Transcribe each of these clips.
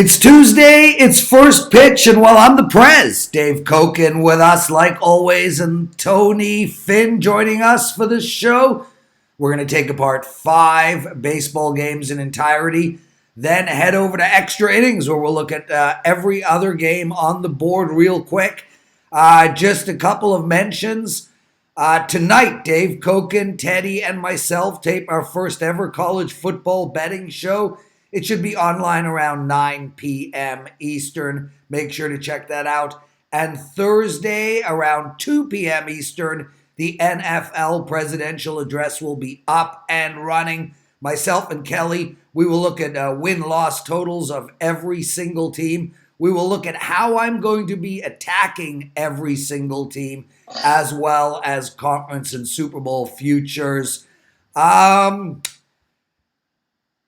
It's Tuesday, it's first pitch, and well, I'm the Prez. Dave Cokin with us like always, and Tony Finn joining us for this show. We're going to take apart 5 baseball games in entirety, then head over to extra innings where we'll look at every other game on the board real quick. Just a couple of mentions. Tonight, Dave Cokin, Teddy, and myself tape our first ever college football betting show. It should be online around 9 p.m. Eastern. Make sure to check that out. And Thursday around 2 p.m. Eastern, the NFL presidential address will be up and running. Myself and Kelly, we will look at win-loss totals of every single team. We will look at how I'm going to be attacking every single team, as well as conference and Super Bowl futures.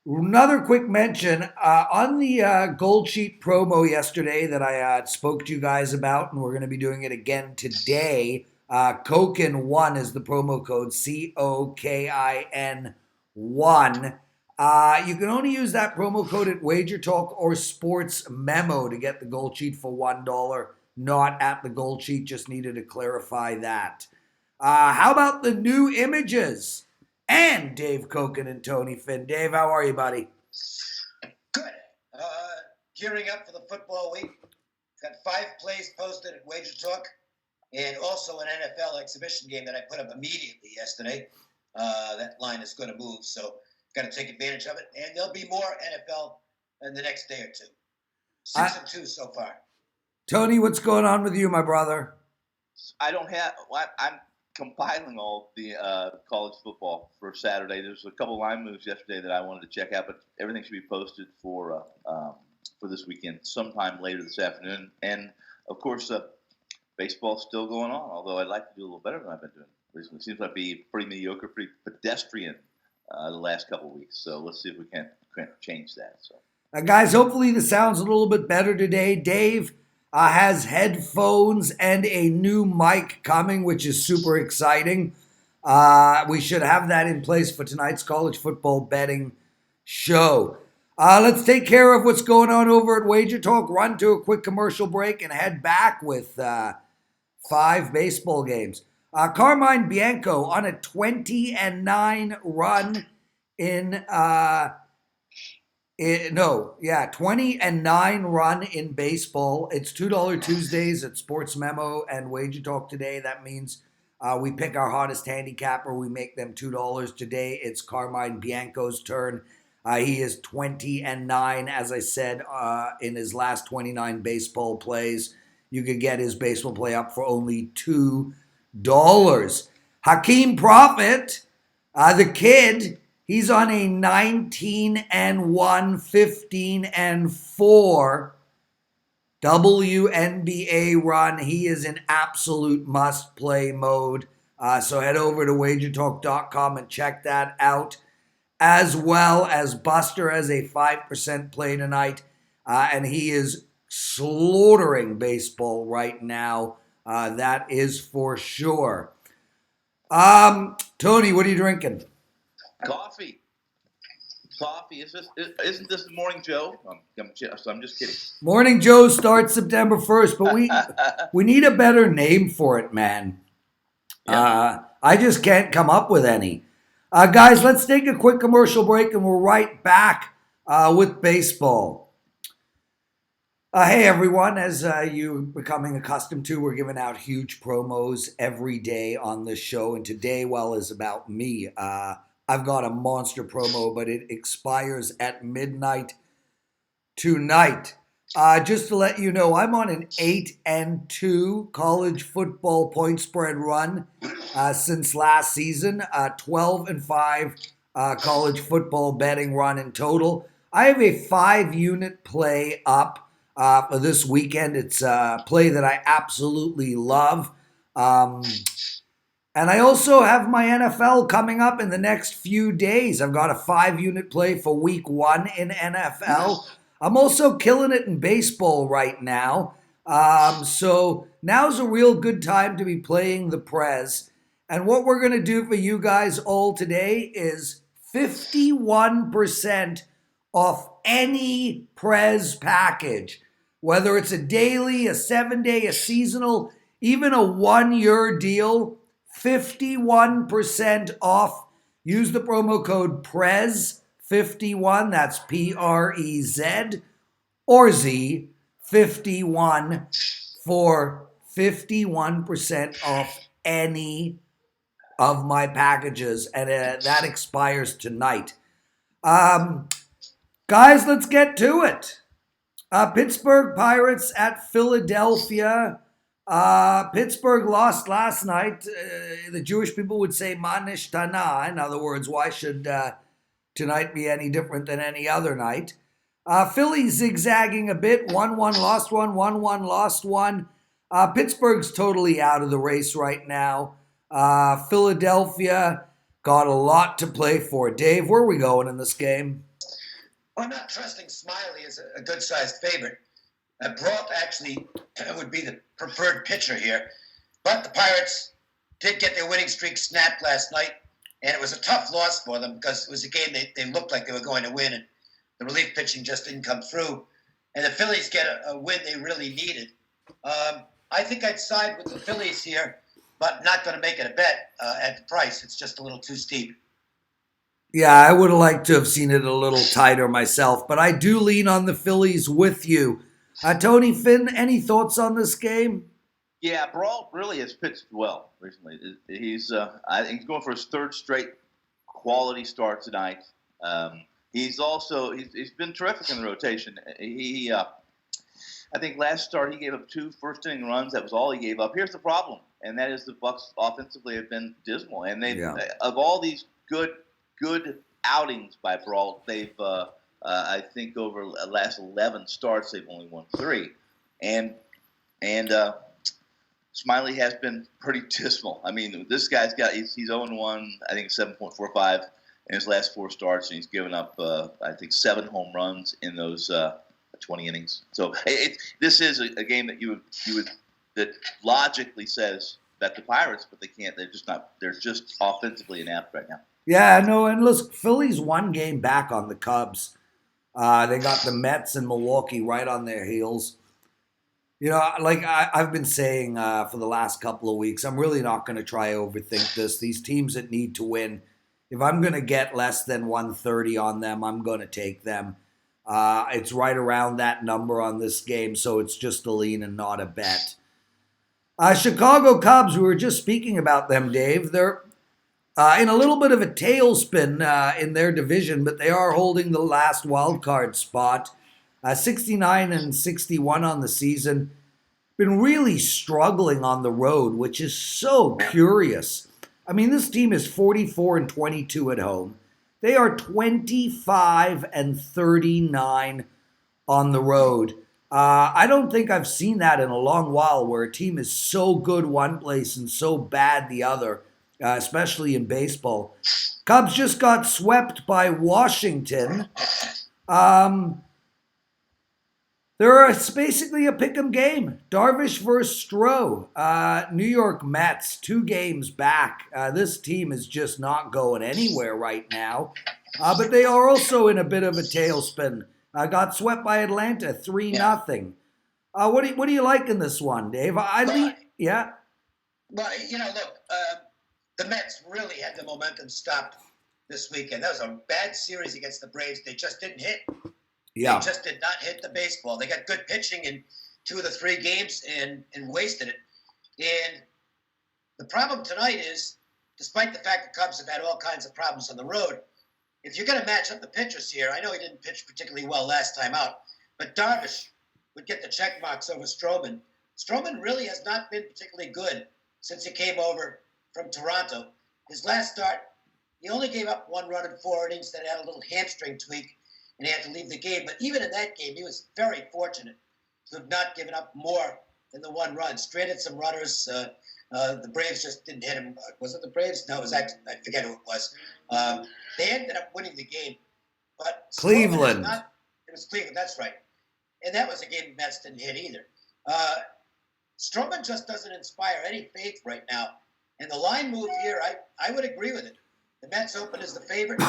Another quick mention, on the Gold Sheet promo yesterday that I spoke to you guys about, and we're going to be doing it again today, Cokin1 is the promo code, COKIN1. You can only use that promo code at Wager Talk or Sports Memo to get the Gold Sheet for $1, not at the Gold Sheet, just needed to clarify that. How about the new images? And Dave Cokin and Tony Finn. Dave, how are you, buddy? Good. Gearing up for the football week. Got 5 plays posted at Wager Talk, and also an NFL exhibition game that I put up immediately yesterday. That line is going to move, so got to take advantage of it. And there'll be more NFL in the next day or two. 6-2 so far. Tony, what's going on with you, my brother? I'm compiling all the college football for Saturday. There's a couple line moves yesterday that I wanted to check out, but everything should be posted for this weekend sometime later this afternoon. And, of course, baseball's still going on, although I'd like to do a little better than I've been doing recently. It seems like be pretty mediocre, pretty pedestrian the last couple of weeks. So let's see if we can change that. So, guys, hopefully the sound's a little bit better today. Dave has headphones and a new mic coming, which is super exciting. We should have that in place for tonight's college football betting show. Let's take care of what's going on over at Wager Talk, run to a quick commercial break, and head back with 5 baseball games. Carmine Bianco on a 20-9 run in 20-9 run in baseball. It's $2 Tuesdays at Sports Memo and Wager Talk today. That means we pick our hottest handicapper. We make them $2 today. It's Carmine Bianco's turn. He is 20-9, as I said, in his last 29 baseball plays. You could get his baseball play up for only $2. Hakeem Prophet, the kid, he's on a 19-1, 15-4 WNBA run. He is in absolute must-play mode. So head over to wagertalk.com and check that out. As well as Buster has a 5% play tonight. And he is slaughtering baseball right now. That is for sure. Tony, what are you drinking? Coffee. Isn't this the Morning Joe? I'm just kidding. Morning Joe starts September 1st, but we need a better name for it, man. Yeah. I just can't come up with any. Guys, let's take a quick commercial break, and we're right back with baseball. Hey, everyone. As you're becoming accustomed to, we're giving out huge promos every day on this show, and today, well, is about me. I've got a monster promo, but it expires at midnight tonight. Just to let you know, I'm on an 8-2 college football point spread run since last season. 12-5 college football betting run in total. I have a 5-unit play up for this weekend. It's a play that I absolutely love. And I also have my NFL coming up in the next few days. I've got a 5-unit play for week 1 in NFL. I'm also killing it in baseball right now. So now's a real good time to be playing the Prez. And what we're going to do for you guys all today is 51% off any Prez package, whether it's a daily, a 7-day, a seasonal, even a 1-year deal, 51% off. Use the promo code PREZ51, that's Prez, or Z51 for 51% off any of my packages, and that expires tonight. Guys, let's get to it. Pittsburgh Pirates at Philadelphia. Pittsburgh lost last night. The Jewish people would say Manish Tana. In other words, why should tonight be any different than any other night? Philly zigzagging a bit. 1-1, lost one. 1-1, lost one. Pittsburgh's totally out of the race right now. Philadelphia got a lot to play for. Dave, where are we going in this game? I'm not trusting Smiley as a good-sized favorite. Brault actually would be the preferred pitcher here. But the Pirates did get their winning streak snapped last night, and it was a tough loss for them because it was a game they looked like they were going to win, and the relief pitching just didn't come through. And the Phillies get a win they really needed. I think I'd side with the Phillies here, but not going to make it a bet at the price. It's just a little too steep. Yeah, I would have liked to have seen it a little tighter myself, but I do lean on the Phillies with you. Tony, Finn, any thoughts on this game? Yeah, Brault really has pitched well recently. I think he's going for his third straight quality start tonight. He's been terrific in the rotation. I think last start he gave up 2 first-inning runs. That was all he gave up. Here's the problem, and that is the Bucs offensively have been dismal. And of all these good outings by Brault, they've I think over the last 11 starts they've only won 3, and Smiley has been pretty dismal. I mean, this guy's he's 0-1, I think 7.45 in his last 4 starts, and he's given up I think 7 home runs in those 20 innings. So this is a game that you would that logically says bet the Pirates, but they can't. They're just not. They're just offensively inept right now. Yeah, no, and listen, Philly's 1 game back on the Cubs. They got the Mets and Milwaukee right on their heels. You know, like I've been saying for the last couple of weeks, I'm really not going to try overthink this. These teams that need to win, if I'm going to get less than 130 on them, I'm going to take them. It's right around that number on this game, so it's just a lean and not a bet. Chicago Cubs, we were just speaking about them, Dave. They're in a little bit of a tailspin in their division, but they are holding the last wild card spot. 69-61 on the season. Been really struggling on the road, which is so curious. I mean, this team is 44-22 at home. They are 25-39 on the road. I don't think I've seen that in a long while where a team is so good one place and so bad the other, especially in baseball. Cubs just got swept by Washington. It's basically a pick'em game. Darvish versus Stroh. New York Mets, 2 games back. This team is just not going anywhere right now. But they are also in a bit of a tailspin. Got swept by Atlanta, 3-0. What do you like in this one, Dave? Yeah. Well, look, the Mets really had the momentum stopped this weekend. That was a bad series against the Braves. They just didn't hit. Yeah. They just did not hit the baseball. They got good pitching in 2 of the 3 games and wasted it. And the problem tonight is, despite the fact the Cubs have had all kinds of problems on the road, if you're going to match up the pitchers here, I know he didn't pitch particularly well last time out, but Darvish would get the check marks over Stroman. Stroman really has not been particularly good since he came over from Toronto. His last start, he only gave up 1 run in 4 innings, then had a little hamstring tweak, and he had to leave the game. But even in that game, he was very fortunate to have not given up more than the 1 run. Stranded some runners. The Braves just didn't hit him. Was it the Braves? No, it was actually, I forget who it was. They ended up winning the game. But Cleveland. It was Cleveland, that's right. And that was a game the Mets didn't hit either. Stroman just doesn't inspire any faith right now. And the line move here, I would agree with it. The Mets open as the favorite.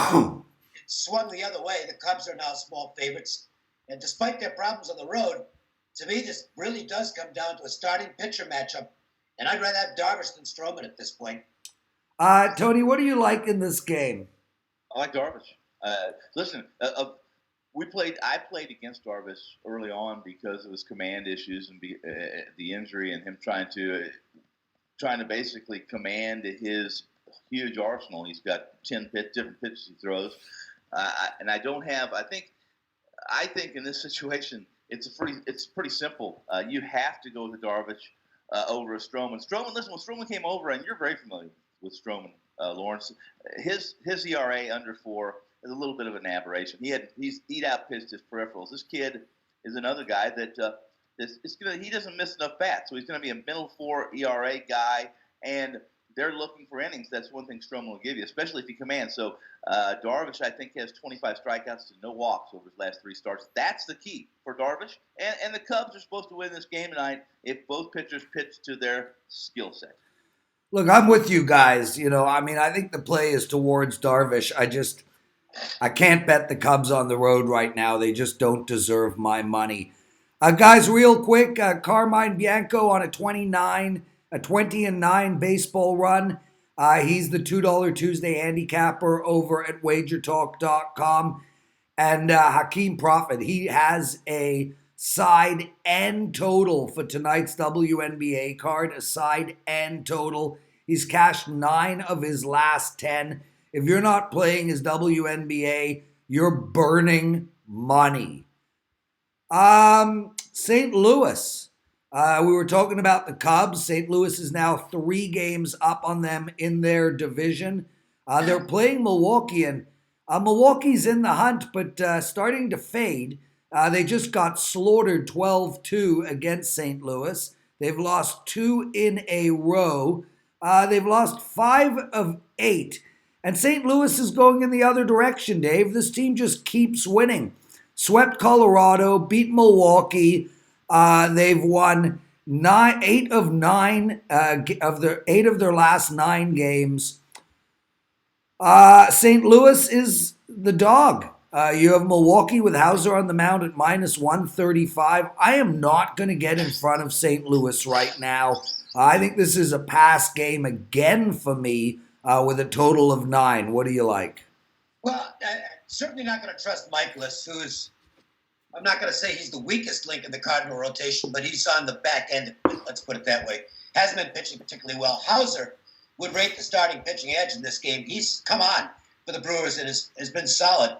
swung the other way. The Cubs are now small favorites. And despite their problems on the road, to me, this really does come down to a starting pitcher matchup. And I'd rather have Darvish than Stroman at this point. Tony, what do you like in this game? I like Darvish. Listen, I played against Darvish early on because of his command issues and the injury and him trying to basically command his huge arsenal. He's got 10 different pitches he throws, and I don't have. I think in this situation it's pretty simple. You have to go with Darvish over Stroman. Listen, when Stroman came over, and you're very familiar with Stroman, Lawrence, his ERA under 4 is a little bit of an aberration. He'd outpitched his peripherals. This kid is another guy that he doesn't miss enough bats, so he's going to be a middle 4 ERA guy, and they're looking for innings. That's one thing Stroman will give you, especially if he commands. So Darvish, I think, has 25 strikeouts to no walks over his last 3 starts. That's the key for Darvish. And the Cubs are supposed to win this game tonight if both pitchers pitch to their skill set. Look, I'm with you guys. I think the play is towards Darvish. I can't bet the Cubs on the road right now. They just don't deserve my money. Guys, real quick, Carmine Bianco on a 20-9 baseball run. He's the $2 Tuesday handicapper over at wagertalk.com. And Hakeem Prophet, he has a side and total for tonight's WNBA card, a side and total. He's cashed 9 of his last 10. If you're not playing his WNBA, you're burning money. St. Louis. We were talking about the Cubs. St. Louis is now 3 games up on them in their division. They're playing Milwaukee, and Milwaukee's in the hunt, but starting to fade. They just got slaughtered 12-2 against St. Louis. They've lost 2 in a row. They've lost 5 of 8. And St. Louis is going in the other direction, Dave. This team just keeps winning. Swept Colorado, beat Milwaukee. They've won 8 of their last 9 games. St. Louis is the dog. You have Milwaukee with Hauser on the mound at -135. I am not going to get in front of St. Louis right now. I think this is a pass game again for me with a total of 9. What do you like? Well, certainly not going to trust Michaelis, who's, I'm not going to say he's the weakest link in the Cardinal rotation, but he's on the back end, let's put it that way. Hasn't been pitching particularly well. Hauser would rate the starting pitching edge in this game. He's come on for the Brewers and has been solid.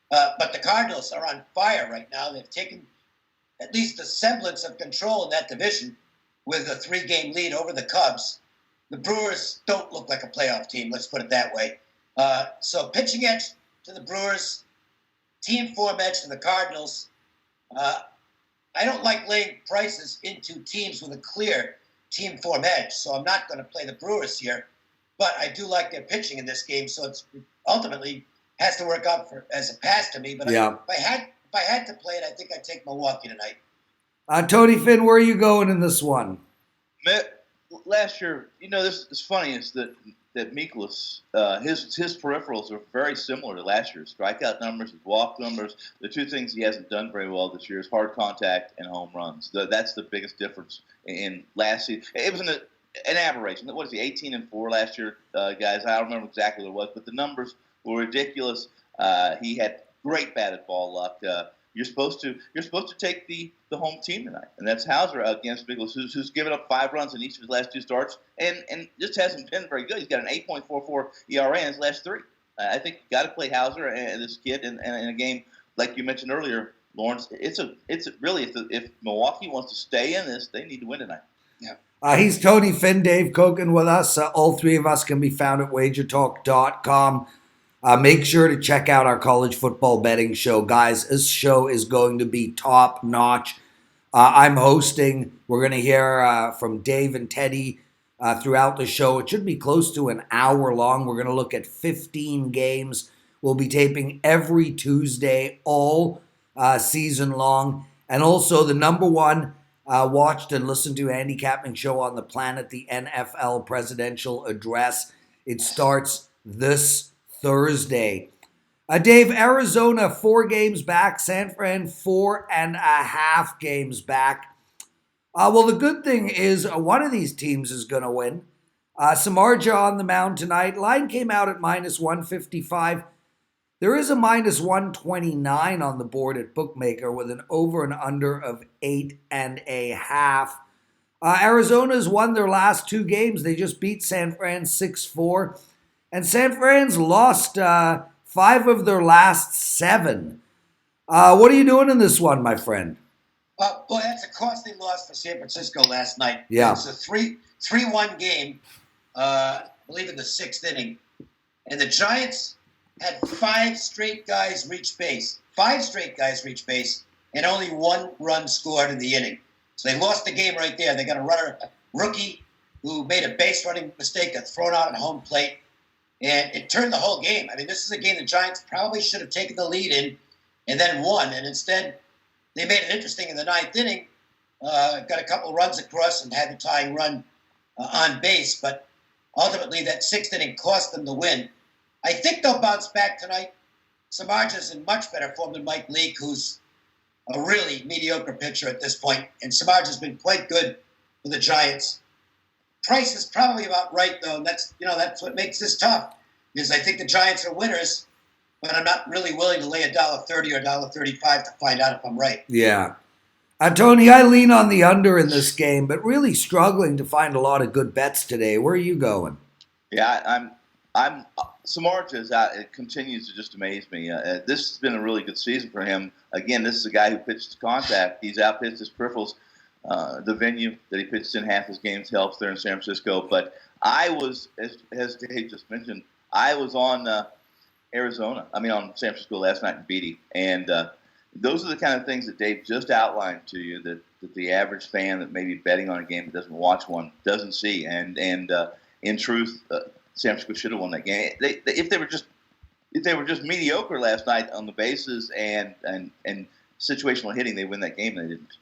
But the Cardinals are on fire right now. They've taken at least a semblance of control in that division with a 3-game lead over the Cubs. The Brewers don't look like a playoff team, let's put it that way. So pitching edge to the Brewers, team form edge to the Cardinals. I don't like laying prices into teams with a clear team form edge, so I'm not going to play the Brewers here. But I do like their pitching in this game, so it's ultimately has to work out as a pass to me. But yeah. If I had to play it, I think I'd take Milwaukee tonight. Tony Finn, where are you going in this one? Last year, this is funny is that Mikolas, his peripherals are very similar to last year's strikeout numbers, his walk numbers. The 2 things he hasn't done very well this year is hard contact and home runs. That's the biggest difference in last season. It was an aberration. What is he, 18-4 last year, guys? I don't remember exactly what it was, but the numbers were ridiculous. He had great batted ball luck. You're supposed to take the home team tonight, and that's Hauser against Mikolas, who's given up 5 runs in each of his last 2 starts, and just hasn't been very good. He's got an 8.44 ERA in his last 3. I think you got to play Hauser and this kid in a game like you mentioned earlier, Lawrence. It's really if Milwaukee wants to stay in this, they need to win tonight. Yeah. He's Tony Finn, Dave Cokin with us. All 3 of us can be found at wagertalk.com. Make sure to check out our college football betting show. Guys, this show is going to be top notch. I'm hosting. We're going to hear from Dave and Teddy throughout the show. It should be close to an hour long. We're going to look at 15 games. We'll be taping every Tuesday all season long. And also the number 1 watched and listened to handicapping show on the planet, the NFL Presidential Address. It starts this Thursday. Dave, Arizona 4 games back, San Fran 4.5 games back. Well, the good thing is one of these teams is going to win. Samardzija on the mound tonight. Line came out at minus 155. There is a minus 129 on the board at Bookmaker with an over and under of 8.5. Arizona's won their last 2 games. They just beat San Fran 6-4. And San Fran's lost 5 of their last 7. What are you doing in this one, my friend? Well, that's a costly loss for San Francisco last night. Yeah. It's a 3-1 game, I believe in the 6th inning. And the Giants had 5 straight guys reach base. 5 straight guys reach base, and only 1 run scored in the inning. So they lost the game right there. They got a rookie who made a base running mistake, got thrown out at home plate, and it turned the whole game. I mean, this is a game the Giants probably should have taken the lead in and then won, and instead they made it interesting in the 9th inning, got a couple runs across and had the tying run on base, but ultimately that 6th inning cost them the win. I think they'll bounce back tonight. Samardzija's in much better form than Mike Leake, who's a really mediocre pitcher at this point, and Samardzija's been quite good for the Giants. Price is probably about right, though, and that's what makes this tough, is I think the Giants are winners, but I'm not really willing to lay $1.30 or $1.35 to find out if I'm right. Yeah. Tony, I lean on the under in this game, but really struggling to find a lot of good bets today. Where are you going? Yeah, I'm Samardzija is out. It continues to just amaze me. This has been a really good season for him. Again, this is a guy who pitched to contact. He's outpitched his peripherals. The venue that he pitched in half his games helps there in San Francisco. But I was, as Dave just mentioned, I was on on San Francisco last night in Beatty. And those are the kind of things that Dave just outlined to you that the average fan that may be betting on a game that doesn't watch one doesn't see. And in truth, San Francisco should have won that game. If they were just mediocre last night on the bases and situational hitting, they win that game. They didn't.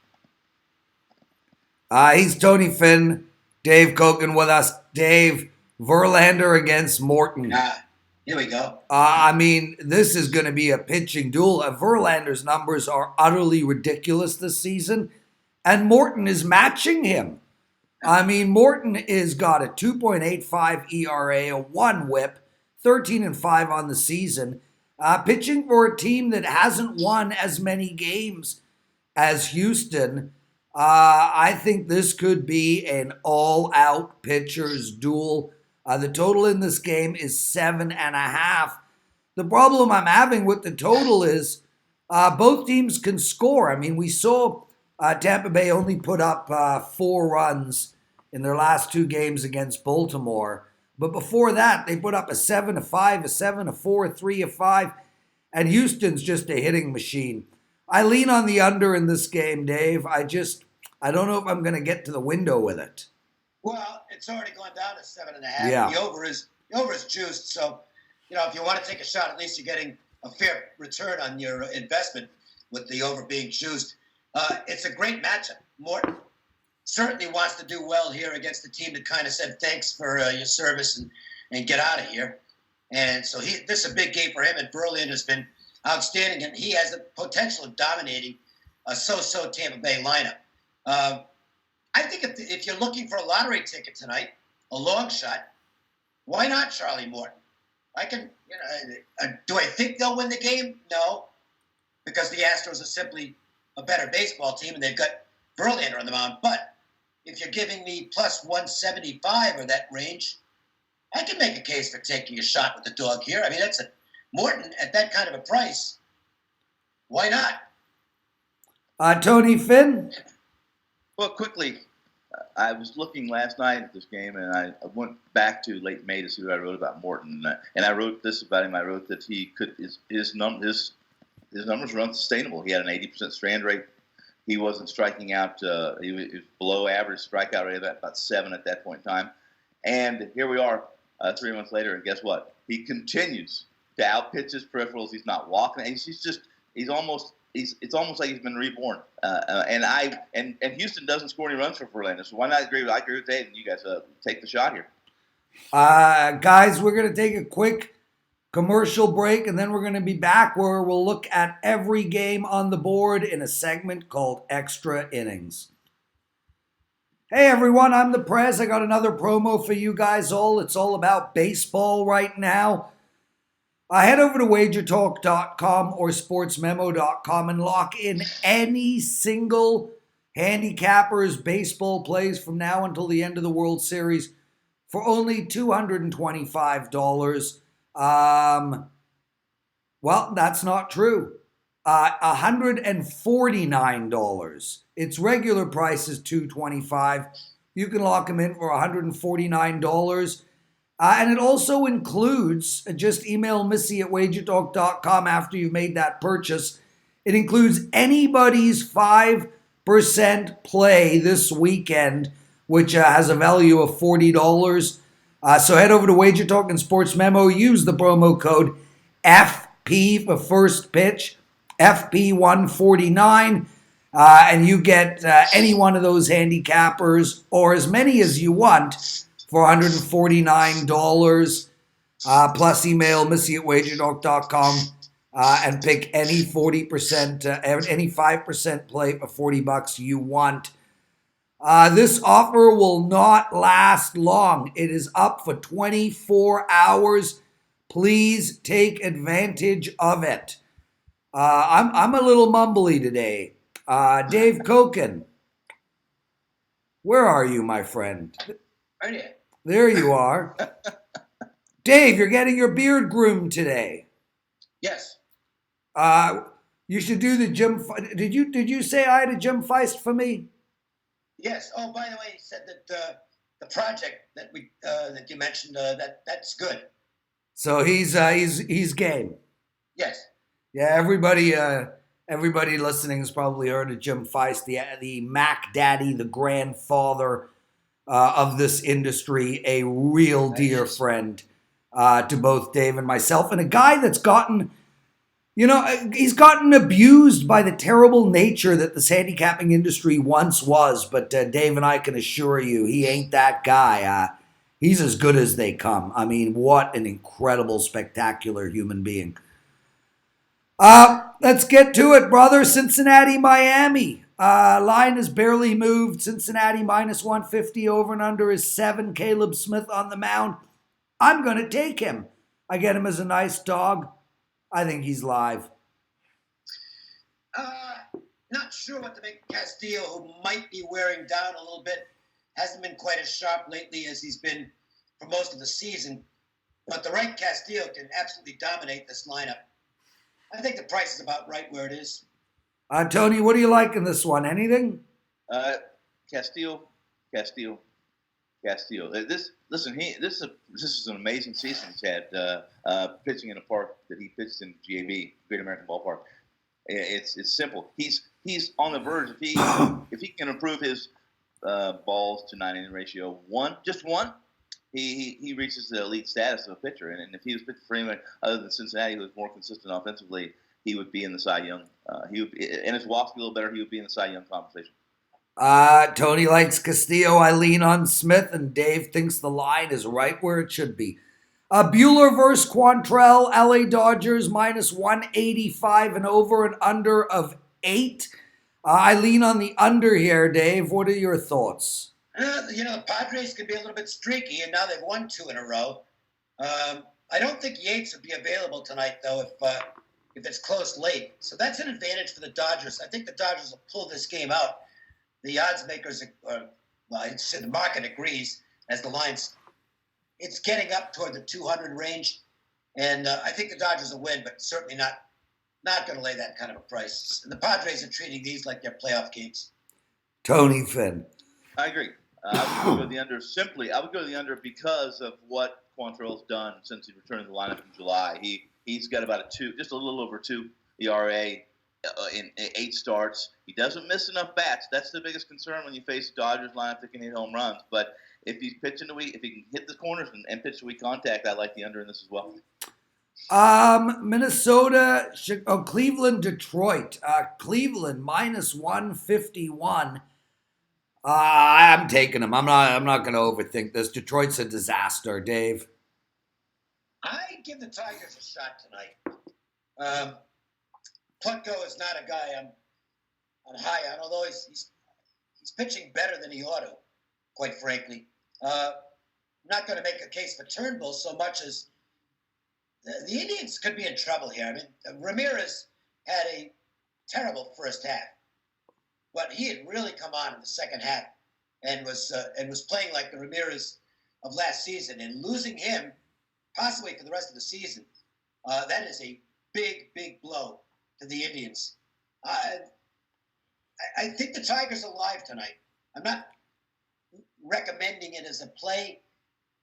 He's Tony Finn, Dave Cokin with us. Dave, Verlander against Morton. Here we go. I mean, this is going to be a pitching duel. Verlander's numbers are utterly ridiculous this season, and Morton is matching him. I mean, Morton has got a 2.85 ERA, a 1 whip, 13-5 on the season, pitching for a team that hasn't won as many games as Houston. I think this could be an all-out pitcher's duel. The total in this game is 7.5. The problem I'm having with the total is both teams can score. I mean, we saw Tampa Bay only put up 4 runs in their last 2 games against Baltimore. But before that, they put up a 7-5, a 7-4, a 3-5. And Houston's just a hitting machine. I lean on the under in this game, Dave. I don't know if I'm going to get to the window with it. Well, it's already gone down to 7.5. Yeah. The over is juiced. So, if you want to take a shot, at least you're getting a fair return on your investment with the over being juiced. It's a great matchup. Morton certainly wants to do well here against the team that kind of said thanks for your service and get out of here. And so this is a big game for him, and Verlander has been outstanding, and he has the potential of dominating a so-so Tampa Bay lineup. I think if you're looking for a lottery ticket tonight, a long shot, why not Charlie Morton? Do I think they'll win the game? No, because the Astros are simply a better baseball team, and they've got Verlander on the mound. But if you're giving me plus 175 or that range, I can make a case for taking a shot with the dog here. I mean, that's Morton at that kind of a price. Why not? Tony Finn? Well, quickly, I was looking last night at this game, and I went back to late May to see what I wrote about Morton, and I wrote this about him. I wrote that his numbers were unsustainable. He had an 80% strand rate. He wasn't striking out. He was below average strikeout rate, about 7 at that point in time. And here we are, 3 months later, and guess what? He continues to outpitch his peripherals. He's not walking. It's almost like he's been reborn. And Houston doesn't score any runs for Verlander, so why not agree with Dave and you guys take the shot here. Guys, we're going to take a quick commercial break, and then we're going to be back where we'll look at every game on the board in a segment called Extra Innings. Hey everyone, I'm the Prez. I got another promo for you guys all. It's all about baseball right now. Head over to wagertalk.com or sportsmemo.com and lock in any single handicapper's baseball plays from now until the end of the World Series for only $225. Well, that's not true. $149. Its regular price is $225. You can lock them in for $149. And it also includes, just email Missy at wagertalk.com after you've made that purchase. It includes anybody's 5% play this weekend, which has a value of $40. So head over to Wagertalk and Sports Memo. Use the promo code FP for first pitch, FP149, and you get any one of those handicappers or as many as you want for $149. Plus email Missy at wagertalk.com and pick any 40%, any 5% play for $40 you want. This offer will not last long. It is up for 24 hours. Please take advantage of it. I'm a little mumbly today. Dave Cokin, where are you, my friend? Right here. There you are. Dave, you're getting your beard groomed today. Yes. You should do the Jim. Did you say I had a Jim Feist for me? Yes. Oh, by the way, you said that the project that you mentioned that's good. So he's game. Yes. Yeah, everybody listening has probably heard of Jim Feist, the Mac Daddy, the grandfather of this industry, a real dear friend to both Dave and myself, and a guy that's gotten, he's gotten abused by the terrible nature that this handicapping industry once was, but Dave and I can assure you he ain't that guy. He's as good as they come. I mean, what an incredible, spectacular human being. Let's get to it, brother. Cincinnati, Miami. Line has barely moved. Cincinnati minus 150 over and under is 7. Caleb Smith on the mound. I'm going to take him. I get him as a nice dog. I think he's live. Not sure what to make of Castillo, who might be wearing down a little bit. Hasn't been quite as sharp lately as he's been for most of the season. But the right Castillo can absolutely dominate this lineup. I think the price is about right where it is. Tony, what do you like in this one? Anything? Castillo. This is an amazing season he's had pitching in a park that he pitched in GAB, Great American Ballpark. It's simple. He's on the verge. If he can improve his balls to 9-inning ratio just one, he reaches the elite status of a pitcher. And if he was pitching for anyone other than Cincinnati, who was more consistent offensively, he would be in the Cy Young. And his walks a little better, he would be in the Cy Young conversation. Tony likes Castillo. I lean on Smith, and Dave thinks the line is right where it should be. Bueller versus Quantrell, LA Dodgers minus 185 and over and under of 8. I lean on the under here, Dave. What are your thoughts? The Padres could be a little bit streaky, and now they've won 2 in a row. I don't think Yates would be available tonight, though, if it's close late. So that's an advantage for the Dodgers. I think the Dodgers will pull this game out. The odds makers, the market agrees as the line's, it's getting up toward the 200 range. And I think the Dodgers will win, but certainly not going to lay that kind of a price. And the Padres are treating these like they're playoff games. Tony Finn. I agree. I would go to the under I would go to the under because of what Quantrell's done since he returned to the lineup in July. He's got about just a little over 2 ERA in 8 starts. He doesn't miss enough bats. That's the biggest concern when you face Dodgers lineup that can hit home runs. But if he's pitching if he can hit the corners and pitch to weak contact, I like the under in this as well. Minnesota, Cleveland, Detroit. Cleveland minus 151. I'm taking them. I'm not going to overthink this. Detroit's a disaster, Dave. I give the Tigers a shot tonight. Plutko is not a guy I'm high on, although he's pitching better than he ought to, quite frankly. I'm not going to make a case for Turnbull so much as the Indians could be in trouble here. I mean, Ramirez had a terrible first half, but he had really come on in the second half and was playing like the Ramirez of last season. And losing him, possibly for the rest of the season, that is a big, big blow to the Indians. I think the Tigers are live tonight. I'm not recommending it as a play,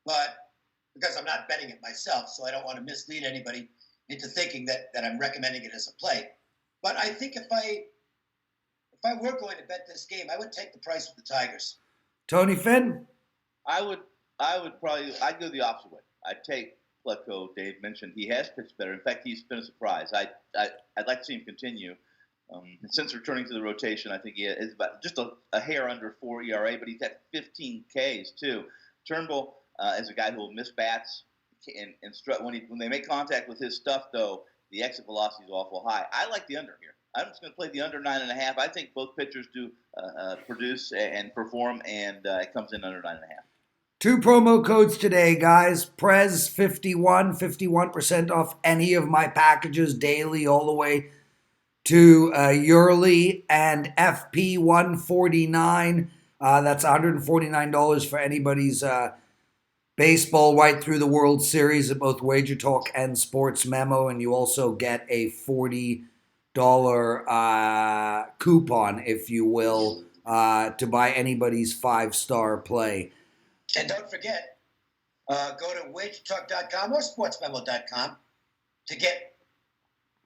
but because I'm not betting it myself, so I don't want to mislead anybody into thinking that I'm recommending it as a play. But I think if I were going to bet this game, I would take the price with the Tigers. Tony Finn? I'd go the opposite way. I'd take Plutko. Dave mentioned he has pitched better. In fact, he's been a surprise. I'd like to see him continue. Since returning to the rotation, I think he is about just a hair under 4 ERA, but he's at 15 Ks too. Turnbull is a guy who will miss bats and when they make contact with his stuff, though, the exit velocity is awful high. I like the under here. I'm just going to play the under 9.5. I think both pitchers do produce and perform, and it comes in under 9.5. 2 promo codes today, guys. Prez 51% off any of my packages daily, all the way to yearly, and FP 149. That's $149 for anybody's baseball right through the World Series at both Wager Talk and Sports Memo, and you also get a $40 coupon, if you will, to buy anybody's 5-star play. And don't forget, go to wagertalk.com or sportsmemo.com to get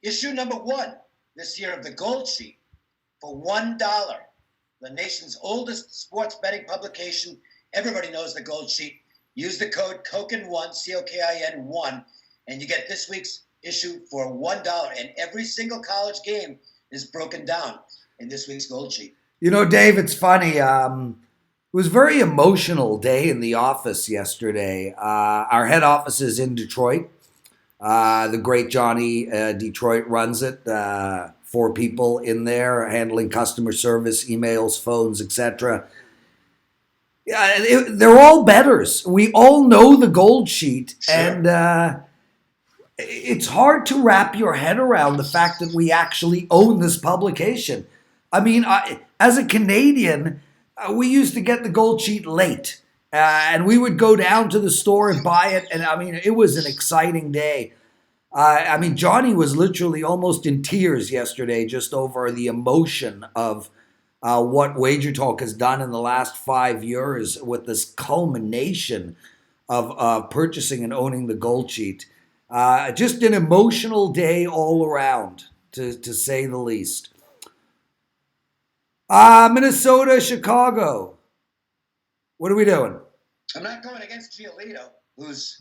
issue number 1 this year of the Gold Sheet for $1. The nation's oldest sports betting publication. Everybody knows the Gold Sheet. Use the code COKIN1, COKIN 1, and you get this week's issue for $1. And every single college game is broken down in this week's Gold Sheet. You know, Dave, it's funny. It was a very emotional day in the office yesterday. Our head office is in Detroit. The great Johnny Detroit runs it. 4 people in there handling customer service, emails, phones, etc. They're all bettors. We all know the Gold Sheet, sure. And it's hard to wrap your head around the fact that we actually own this publication. I mean, as a Canadian, we used to get the Gold Sheet late, and we would go down to the store and buy it, and I mean, it was an exciting day. I mean, Johnny was literally almost in tears yesterday just over the emotion of what Wager Talk has done in the last 5 years with this culmination of purchasing and owning the Gold Sheet. Just an emotional day all around, to say the least. Minnesota, Chicago. What are we doing? I'm not going against Giolito, who's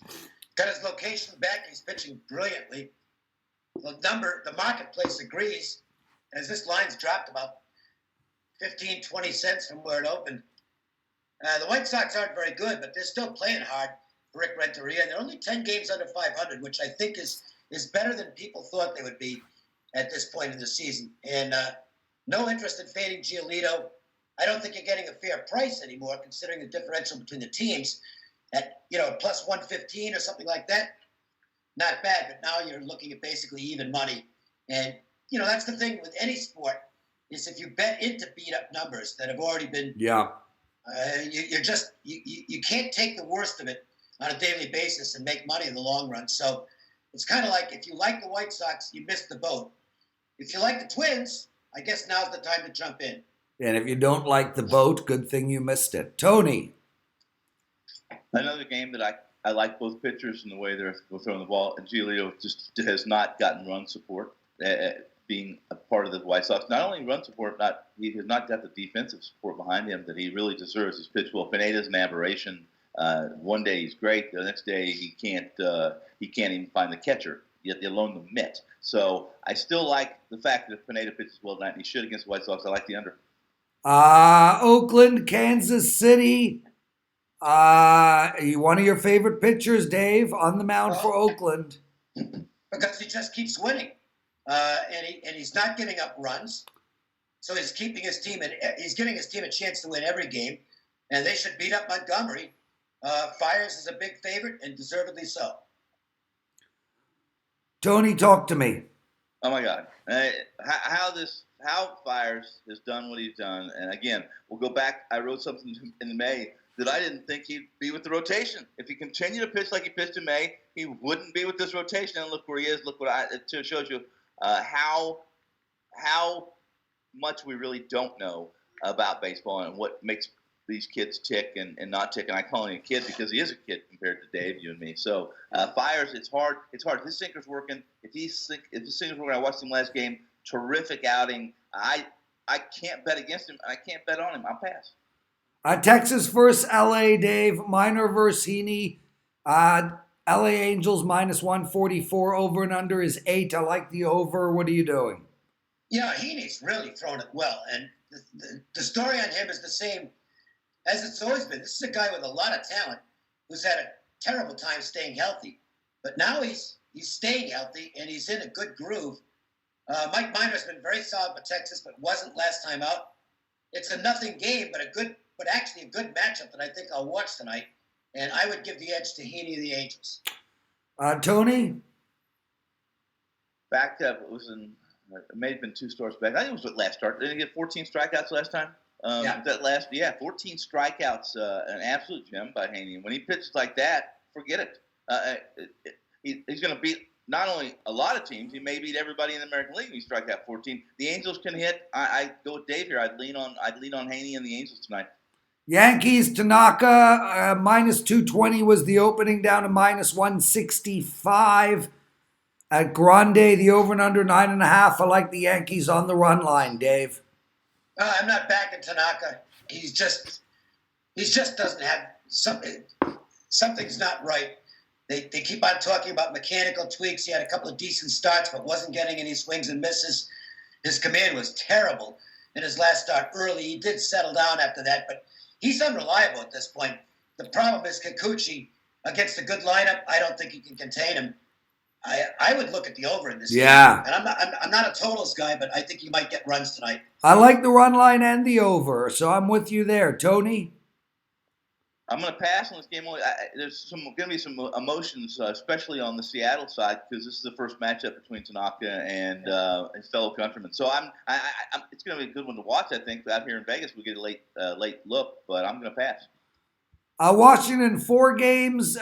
got his location back. He's pitching brilliantly. The marketplace agrees, as this line's dropped about 15, 20 cents from where it opened. The White Sox aren't very good, but they're still playing hard for Rick Renteria. And they're only 10 games under 500, which I think is better than people thought they would be at this point in the season. And no interest in fading Giolito. I don't think you're getting a fair price anymore, considering the differential between the teams at, plus 115 or something like that. Not bad, but now you're looking at basically even money. And, that's the thing with any sport, is if you bet into beat-up numbers that have already been... Yeah. You can't take the worst of it on a daily basis and make money in the long run. So it's kind of like, if you like the White Sox, you missed the boat. If you like the Twins, I guess now's the time to jump in. And if you don't like the boat, good thing you missed it. Tony. Another game that I like both pitchers and the way they're throwing the ball. And Giolito just has not gotten run support, being a part of the White Sox. Not only run support, he has not got the defensive support behind him that he really deserves. He's pitched well. Pineda's an aberration. One day he's great. The next day he can't even find the catcher, yet alone the mitt. So I still like the fact that if Pineda pitches well tonight, and he should against the White Sox, I like the under. Oakland, Kansas City. One of your favorite pitchers, Dave, on the mound for Oakland. Because he just keeps winning, and he's not giving up runs. So he's keeping his team, and he's giving his team a chance to win every game, and they should beat up Montgomery. Fires is a big favorite, and deservedly so. Tony, talk to me. Oh my God, how Fires has done what he's done, and again, we'll go back. I wrote something in May that I didn't think he'd be with the rotation. If he continued to pitch like he pitched in May, he wouldn't be with this rotation. And look where he is. Look what it shows you how much we really don't know about baseball and what makes these kids tick and not tick. And I call him a kid because he is a kid compared to Dave, you and me. So Fires, it's hard. It's hard. His sinker's working. If his sinker's working, I watched him last game. Terrific outing. I can't bet against him. I can't bet on him. I'll pass. Texas versus LA, Dave. Minor versus Heaney. LA Angels minus 144. Over and under is 8. I like the over. What are you doing? Yeah, Heaney's really thrown it well. And the story on him is the same as it's always been. This is a guy with a lot of talent who's had a terrible time staying healthy. But now he's staying healthy, and he's in a good groove. Mike Minor's been very solid for Texas, but wasn't last time out. It's a nothing game, but actually a good matchup that I think I'll watch tonight. And I would give the edge to Heaney of the Angels. Tony? Backed up. It may have been 2 starts back. I think it was what last start. Didn't he get 14 strikeouts last time? Yeah. 14 strikeouts, an absolute gem by Haney. When he pitches like that, forget it. He's going to beat not only a lot of teams, he may beat everybody in the American League when he strike out 14. The Angels can hit. I go with Dave here. I'd lean on Haney and the Angels tonight. Yankees, Tanaka, minus 220 was the opening, down to minus 165. At Grande, the over and under 9.5. I like the Yankees on the run line, Dave. I'm not backing Tanaka. He just doesn't have something. Something's not right. They keep on talking about mechanical tweaks. He had a couple of decent starts, but wasn't getting any swings and misses. His command was terrible in his last start early. He did settle down after that, but he's unreliable at this point. The problem is Kikuchi against a good lineup. I don't think he can contain him. I would look at the over in this game. And I'm not a totals guy, but I think he might get runs tonight. I like the run line and the over, so I'm with you there. Tony? I'm going to pass on this game. There's going to be some emotions, especially on the Seattle side, because this is the first matchup between Tanaka and his fellow countrymen. So it's going to be a good one to watch, I think. Out here in Vegas, we get a late look, but I'm going to pass. Washington, 4 games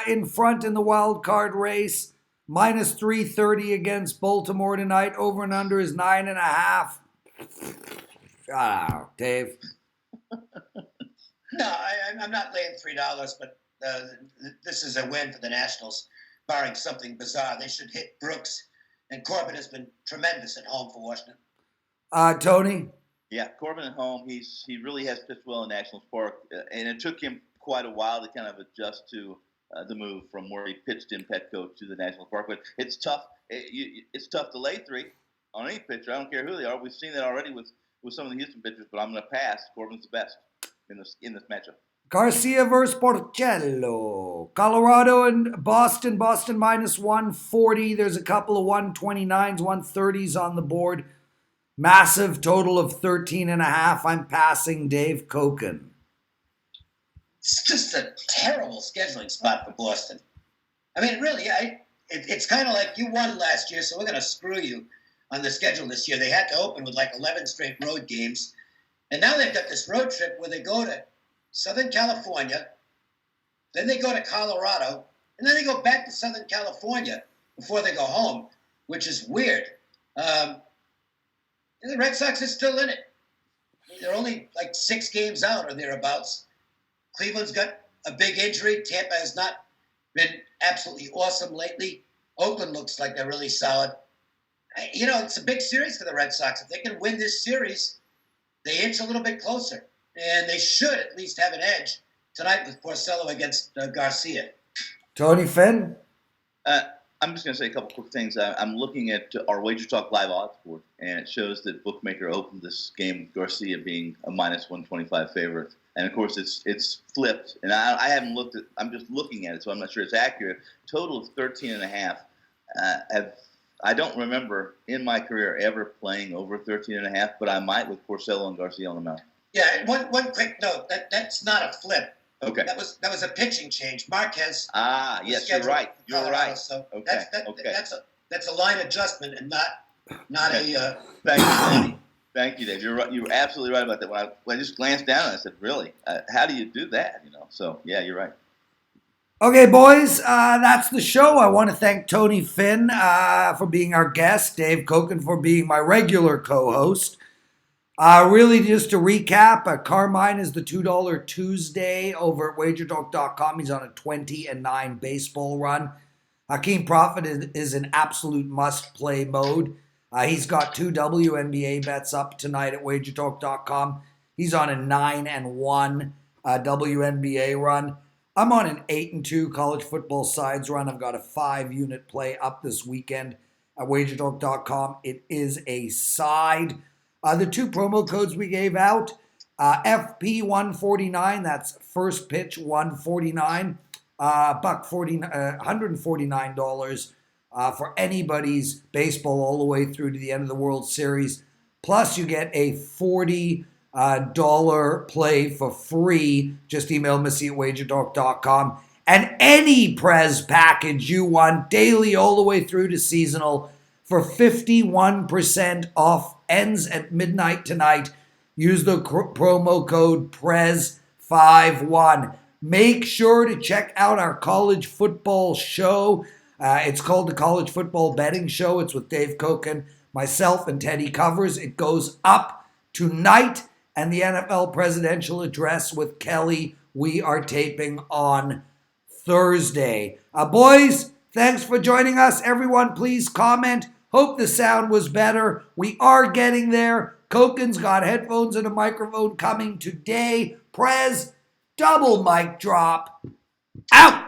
in front in the wild card race. Minus 330 against Baltimore tonight. Over and under is 9.5. Dave. No, I'm not laying $3, but this is a win for the Nationals, barring something bizarre. They should hit Brooks, and Corbin has been tremendous at home for Washington. Tony? Yeah, Corbin at home, he really has pitched well in Nationals Park, and it took him quite a while to kind of adjust to the move from where he pitched in Petco to the National Park. But it's tough. It's tough to lay 3 on any pitcher. I don't care who they are. We've seen that already with some of the Houston pitchers, but I'm going to pass. Corbin's the best in this matchup. Garcia versus Porcello. Colorado and Boston. Boston minus 140. There's a couple of 129s, 130s on the board. Massive total of 13.5. I'm passing Dave Cokin. It's just a terrible scheduling spot for Boston. I mean, really, it's kind of like you won last year, so we're going to screw you on the schedule this year. They had to open with like 11 straight road games. And now they've got this road trip where they go to Southern California, then they go to Colorado, and then they go back to Southern California before they go home, which is weird. The Red Sox are still in it. They're only like 6 games out or thereabouts. Cleveland's got a big injury. Tampa has not been absolutely awesome lately. Oakland looks like they're really solid. It's a big series for the Red Sox. If they can win this series, they inch a little bit closer. And they should at least have an edge tonight with Porcello against Garcia. Tony Finn? I'm just going to say a couple quick things. I'm looking at our Wager Talk live odds board, and it shows that Bookmaker opened this game with Garcia being a minus 125 favorite. And of course, it's flipped, and I haven't looked at. I'm just looking at it, so I'm not sure it's accurate. Total of 13.5. I don't remember in my career ever playing over 13.5, but I might with Porcello and Garcia on the mound. Yeah, and one quick note that's not a flip. Okay. That was a pitching change. Marquez. Yes, you're right. You're right. So okay. That's a line adjustment and not a. Thank you, Dave. Thank you, Dave. You're right. You were absolutely right about that. When I just glanced down and I said, "Really? How do you do that?" So yeah, you're right. Okay, boys, that's the show. I want to thank Tony Finn for being our guest, Dave Cokin for being my regular co-host. Really, just to recap, Carmine is the $2 Tuesday over at wagertalk.com. He's on a 20-9 baseball run. Hakeem Prophet is in absolute must-play mode. He's got 2 WNBA bets up tonight at wagertalk.com. He's on a 9-1 WNBA run. I'm on an 8-2 college football sides run. I've got a 5-unit play up this weekend at wagertalk.com. It is a side. The 2 promo codes we gave out, FP149, that's first pitch 149, $149 for anybody's baseball all the way through to the end of the World Series. Plus, you get a $40 play for free. Just email Missy at wagertalk.com. And any Prez package you want, daily all the way through to seasonal, for 51% off. Ends at midnight tonight. Use the promo code PREZ51. Make sure to check out our college football show. It's called the College Football Betting Show. It's with Dave Cokin, myself, and Teddy Covers. It goes up tonight, and the NFL presidential address with Kelly, we are taping on Thursday. Boys, thanks for joining us. Everyone, please comment. Hope the sound was better. We are getting there. Cokin's got headphones and a microphone coming today. Prez, double mic drop. Out!